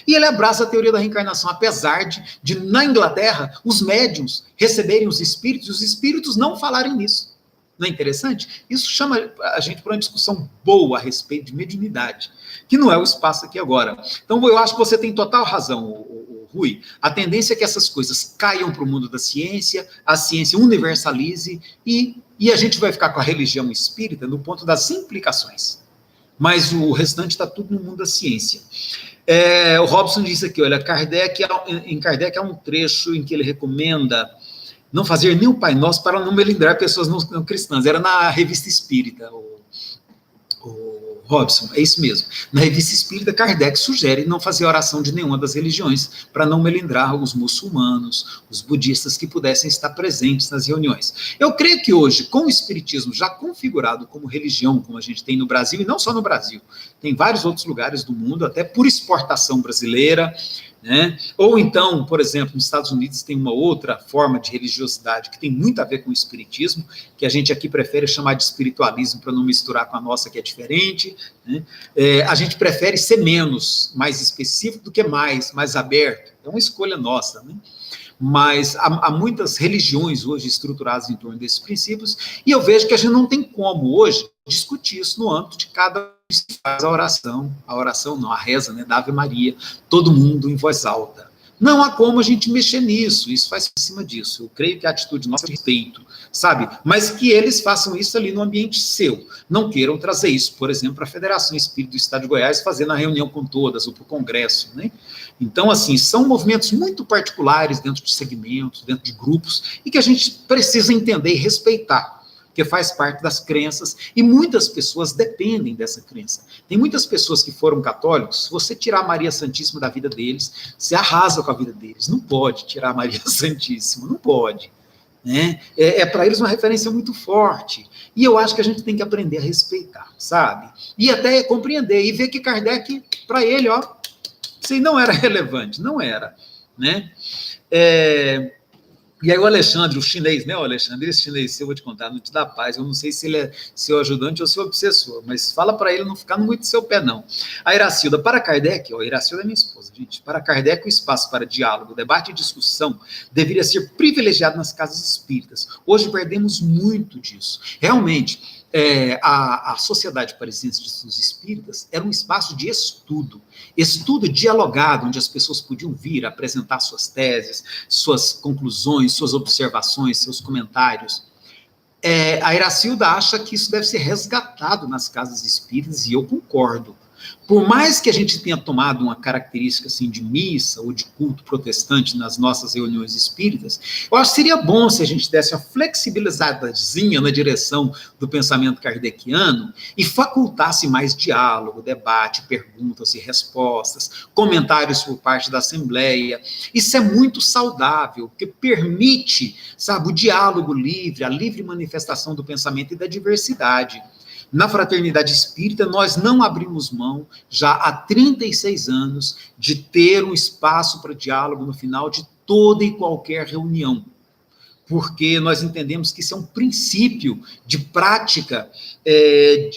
E ele abraça a teoria da reencarnação, apesar de na Inglaterra, os médiuns receberem os espíritos, e os espíritos não falarem nisso. Não é interessante? Isso chama a gente para uma discussão boa a respeito de mediunidade, que não é o espaço aqui agora. Então, eu acho que você tem total razão, Rui. A tendência é que essas coisas caiam para o mundo da ciência, a ciência universalize, e a gente vai ficar com a religião espírita no ponto das implicações. Mas o restante está tudo no mundo da ciência. O Robson disse aqui, olha, em Kardec há um trecho em que ele recomenda não fazer nem o Pai Nosso para não melindrar pessoas não cristãs. Era na Revista Espírita, o Robson, é isso mesmo. Na Revista Espírita, Kardec sugere não fazer oração de nenhuma das religiões, para não melindrar os muçulmanos, os budistas que pudessem estar presentes nas reuniões. Eu creio que hoje, com o Espiritismo já configurado como religião, como a gente tem no Brasil, e não só no Brasil, tem vários outros lugares do mundo, até por exportação brasileira, né? Ou então, por exemplo, nos Estados Unidos tem uma outra forma de religiosidade que tem muito a ver com o espiritismo, que a gente aqui prefere chamar de espiritualismo para não misturar com a nossa, que é diferente, né? A gente prefere ser menos, mais específico do que mais aberto. É uma escolha nossa, né? Mas há muitas religiões hoje estruturadas em torno desses princípios, e eu vejo que a gente não tem como hoje discutir isso no âmbito de cada faz a oração não, a reza, né, da Ave Maria, todo mundo em voz alta. Não há como a gente mexer nisso, isso faz em cima disso. Eu creio que a atitude nossa é de respeito, sabe? Mas que eles façam isso ali no ambiente seu. Não queiram trazer isso, por exemplo, para a Federação Espírita do Estado de Goiás, fazendo a reunião com todas, ou para o Congresso, né? Então, assim, são movimentos muito particulares dentro de segmentos, dentro de grupos, e que a gente precisa entender e respeitar, que faz parte das crenças, e muitas pessoas dependem dessa crença. Tem muitas pessoas que foram católicos, se você tirar a Maria Santíssima da vida deles, você arrasa com a vida deles. Não pode tirar a Maria Santíssima, não pode. Né? Para eles uma referência muito forte. E eu acho que a gente tem que aprender a respeitar, sabe? E até compreender, e ver que Kardec, para ele, ó, isso aí não era relevante, não era. Né? E aí o Alexandre, o chinês, né, o Alexandre, esse chinês, eu vou te contar, não te dá paz, eu não sei se ele é seu ajudante ou seu obsessor, mas fala para ele não ficar muito no seu pé, não. A Iracilda, para Kardec, a Iracilda é minha esposa, gente, para Kardec o espaço para diálogo, debate e discussão deveria ser privilegiado nas casas espíritas. Hoje perdemos muito disso. Realmente, a Sociedade Parisiense de Estudos Espíritas era um espaço de estudo dialogado, onde as pessoas podiam vir apresentar suas teses, suas conclusões, suas observações, seus comentários. A Iracilda acha que isso deve ser resgatado nas casas espíritas, e eu concordo. Por mais que a gente tenha tomado uma característica assim, de missa ou de culto protestante nas nossas reuniões espíritas, eu acho que seria bom se a gente desse uma flexibilizadazinha na direção do pensamento kardeciano e facultasse mais diálogo, debate, perguntas e respostas, comentários por parte da Assembleia. Isso é muito saudável, porque permite, sabe, o diálogo livre, a livre manifestação do pensamento e da diversidade. Na Fraternidade Espírita, nós não abrimos mão, já há 36 anos, de ter um espaço para diálogo no final de toda e qualquer reunião, porque nós entendemos que isso é um princípio de prática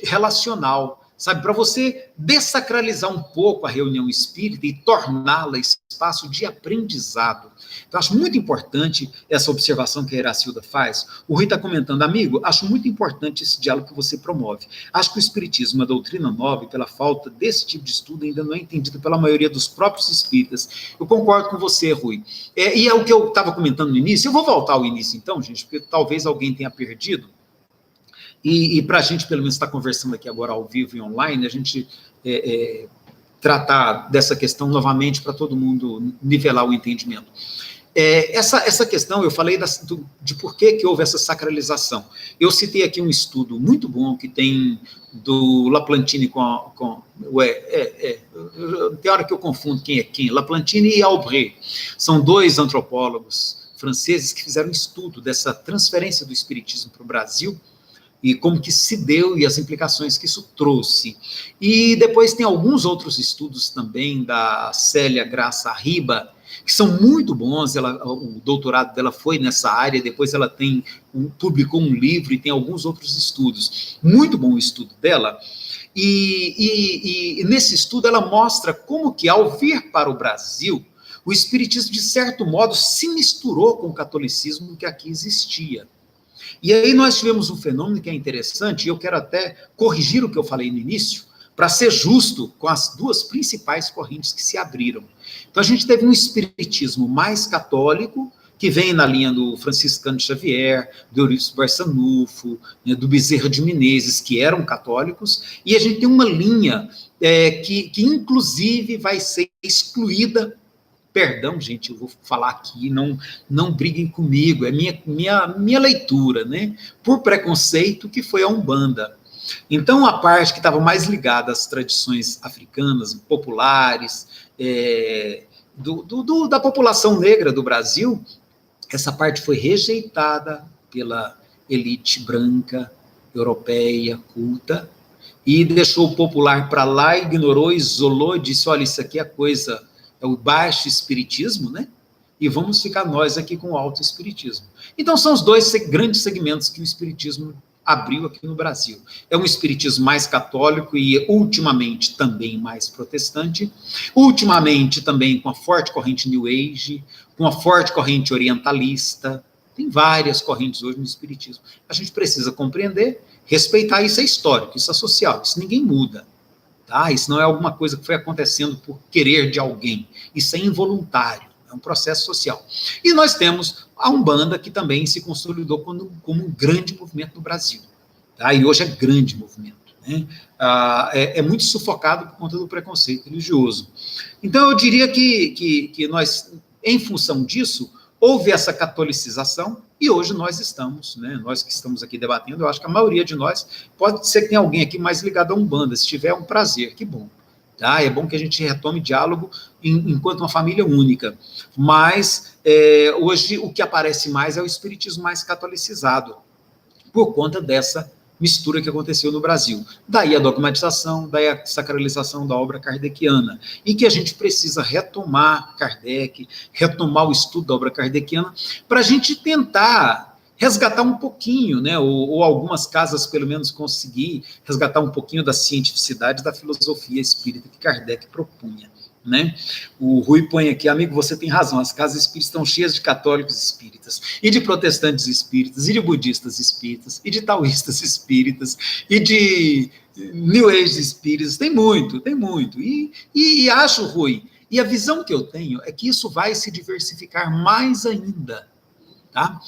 relacional, sabe, para você dessacralizar um pouco a reunião espírita e torná-la espaço de aprendizado. Então, acho muito importante essa observação que a Iracilda faz. O Rui está comentando, amigo, acho muito importante esse diálogo que você promove. Acho que o Espiritismo, uma doutrina nova, e pela falta desse tipo de estudo, ainda não é entendido pela maioria dos próprios espíritas. Eu concordo com você, Rui. E é o que eu estava comentando no início. Eu vou voltar ao início, então, gente, porque talvez alguém tenha perdido. E para a gente, pelo menos, estar conversando aqui agora ao vivo e online, a gente tratar dessa questão novamente para todo mundo nivelar o entendimento. Essa questão, eu falei de por que houve essa sacralização. Eu citei aqui um estudo muito bom que tem do Laplantine tem hora que eu confundo quem é quem, Laplantine e Aubry. São dois antropólogos franceses que fizeram um estudo dessa transferência do espiritismo para o Brasil, e como que se deu e as implicações que isso trouxe. E depois tem alguns outros estudos também da Célia Graça Riba, que são muito bons. O doutorado dela foi nessa área, depois ela publicou um livro e tem alguns outros estudos. Muito bom o estudo dela. E nesse estudo ela mostra como que, ao vir para o Brasil, o espiritismo, de certo modo, se misturou com o catolicismo que aqui existia. E aí nós tivemos um fenômeno que é interessante, e eu quero até corrigir o que eu falei no início, para ser justo com as duas principais correntes que se abriram. Então a gente teve um espiritismo mais católico, que vem na linha do Franciscano Xavier, do Eurípides Barçanufo, né, do Bezerra de Menezes, que eram católicos, e a gente tem uma linha que inclusive vai ser excluída. Perdão, gente, eu vou falar aqui, não briguem comigo, é minha leitura, né? Por preconceito, que foi a Umbanda. Então, a parte que estava mais ligada às tradições africanas, populares, da população negra do Brasil, essa parte foi rejeitada pela elite branca, europeia, culta, e deixou o popular para lá, ignorou, isolou, disse, olha, isso aqui é coisa, é o baixo espiritismo, né? E vamos ficar nós aqui com o alto espiritismo. Então, são os dois grandes segmentos que o espiritismo abriu aqui no Brasil. É um espiritismo mais católico e, ultimamente, também mais protestante. Ultimamente, também com a forte corrente New Age, com a forte corrente orientalista. Tem várias correntes hoje no espiritismo. A gente precisa compreender, respeitar, isso é histórico, isso é social, isso ninguém muda. Tá? Isso não é alguma coisa que foi acontecendo por querer de alguém. Isso é involuntário, é um processo social. E nós temos a Umbanda, que também se consolidou como um grande movimento no Brasil. Tá? E hoje é grande movimento. Né? É muito sufocado por conta do preconceito religioso. Então, eu diria que nós, em função disso, houve essa catolicização, e hoje nós estamos, né, nós que estamos aqui debatendo, eu acho que a maioria de nós, pode ser que tenha alguém aqui mais ligado à Umbanda, se tiver, é um prazer, que bom. Tá? É bom que a gente retome diálogo enquanto uma família única. Mas, hoje, o que aparece mais é o espiritismo mais catolicizado, por conta dessa mistura que aconteceu no Brasil. Daí a dogmatização, daí a sacralização da obra kardeciana, e que a gente precisa retomar Kardec, retomar o estudo da obra kardeciana, para a gente tentar resgatar um pouquinho, né, ou algumas casas, pelo menos, conseguir resgatar um pouquinho da cientificidade da filosofia espírita que Kardec propunha. Né? O Rui põe aqui, amigo, você tem razão, as casas espíritas estão cheias de católicos espíritas, e de protestantes espíritas, e de budistas espíritas, e de taoístas espíritas, e de New Age espíritas, tem muito, e acho, Rui, e a visão que eu tenho é que isso vai se diversificar mais ainda, tá?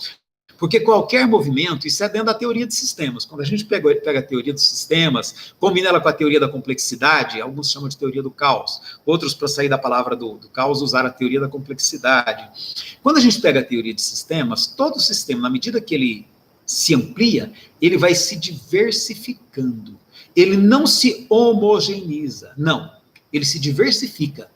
Porque qualquer movimento, isso é dentro da teoria de sistemas. Quando a gente pega a teoria dos sistemas, combina ela com a teoria da complexidade, alguns chamam de teoria do caos, outros, para sair da palavra do caos, usaram a teoria da complexidade. Quando a gente pega a teoria de sistemas, todo sistema, na medida que ele se amplia, ele vai se diversificando. Ele não se homogeneiza, não. Ele se diversifica.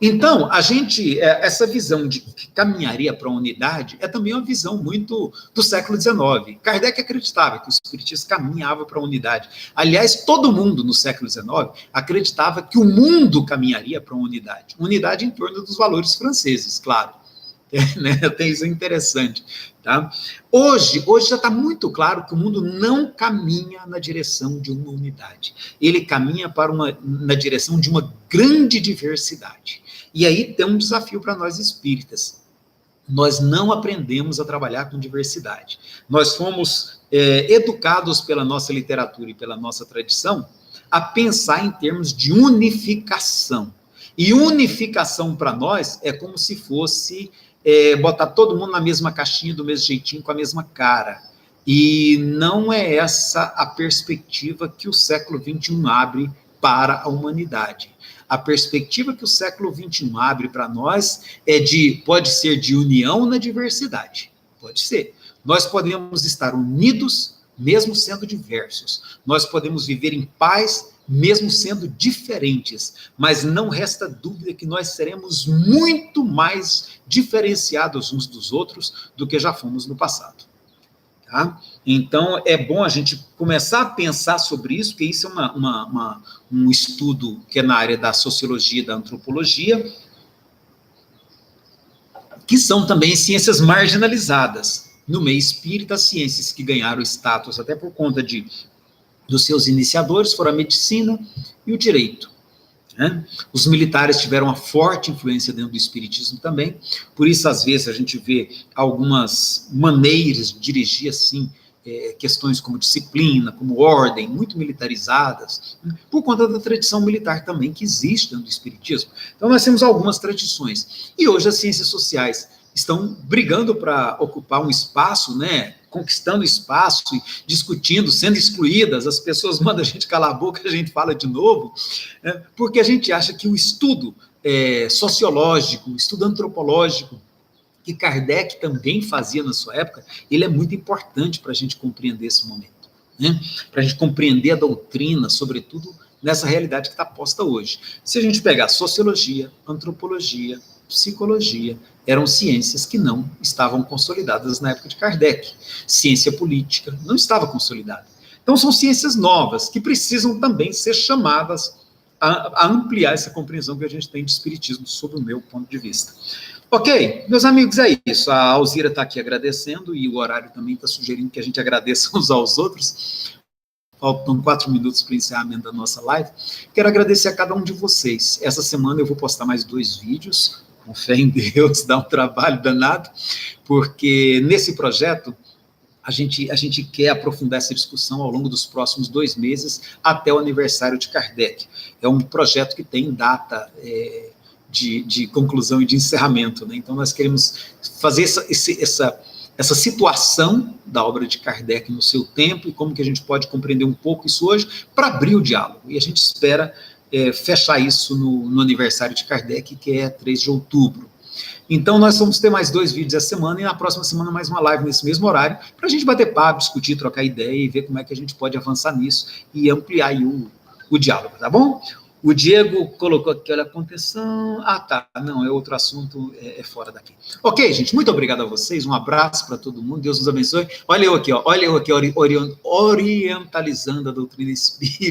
Então, essa visão de que caminharia para a unidade é também uma visão muito do século XIX. Kardec acreditava que o espiritismo caminhava para a unidade. Aliás, todo mundo no século XIX acreditava que o mundo caminharia para a unidade. Unidade em torno dos valores franceses, claro. Isso é interessante. Tá? Hoje já está muito claro que o mundo não caminha na direção de uma unidade. Ele caminha na direção de uma grande diversidade. E aí tem um desafio para nós espíritas. Nós não aprendemos a trabalhar com diversidade. Nós fomos educados pela nossa literatura e pela nossa tradição a pensar em termos de unificação. E unificação para nós é como se fosse botar todo mundo na mesma caixinha, do mesmo jeitinho, com a mesma cara. E não é essa a perspectiva que o século XXI abre para a humanidade. A perspectiva que o século XXI abre para nós pode ser de união na diversidade. Pode ser. Nós podemos estar unidos, mesmo sendo diversos. Nós podemos viver em paz, mesmo sendo diferentes. Mas não resta dúvida que nós seremos muito mais diferenciados uns dos outros do que já fomos no passado. Tá? Então, é bom a gente começar a pensar sobre isso, porque isso é um estudo que é na área da sociologia e da antropologia, que são também ciências marginalizadas. No meio espírita, as ciências que ganharam status, até por conta dos seus iniciadores, foram a medicina e o direito. Né? Os militares tiveram uma forte influência dentro do espiritismo também, por isso, às vezes, a gente vê algumas maneiras de dirigir, assim, questões como disciplina, como ordem, muito militarizadas, por conta da tradição militar também que existe dentro do espiritismo. Então, nós temos algumas tradições. E hoje as ciências sociais estão brigando para ocupar um espaço, né, conquistando espaço, discutindo, sendo excluídas, as pessoas mandam a gente calar a boca, a gente fala de novo, né, porque a gente acha que o estudo sociológico, o estudo antropológico, que Kardec também fazia na sua época, ele é muito importante para a gente compreender esse momento. né? Para a gente compreender a doutrina, sobretudo nessa realidade que está posta hoje. Se a gente pegar sociologia, antropologia, psicologia, eram ciências que não estavam consolidadas na época de Kardec. Ciência política não estava consolidada. Então, são ciências novas que precisam também ser chamadas a ampliar essa compreensão que a gente tem de espiritismo, sob o meu ponto de vista. Ok, meus amigos, é isso. A Alzira está aqui agradecendo e o horário também está sugerindo que a gente agradeça uns aos outros. Faltam 4 minutos para o encerramento da nossa live. Quero agradecer a cada um de vocês. Essa semana eu vou postar mais 2 vídeos, com fé em Deus, dá um trabalho danado, porque nesse projeto a gente quer aprofundar essa discussão ao longo dos próximos 2 meses, até o aniversário de Kardec. É um projeto que tem data de conclusão e de encerramento, né? Então nós queremos fazer essa situação da obra de Kardec no seu tempo e como que a gente pode compreender um pouco isso hoje para abrir o diálogo. E a gente espera fechar isso no aniversário de Kardec, que é 3 de outubro. Então, nós vamos ter mais 2 vídeos essa semana e na próxima semana mais uma live nesse mesmo horário para a gente bater papo, discutir, trocar ideia e ver como é que a gente pode avançar nisso e ampliar aí o diálogo, tá bom? O Diego colocou aqui, olha, a contenção... Ah, tá, não, é outro assunto, é fora daqui. Ok, gente, muito obrigado a vocês, um abraço para todo mundo, Deus nos abençoe. Olha eu aqui, orientalizando a doutrina espírita.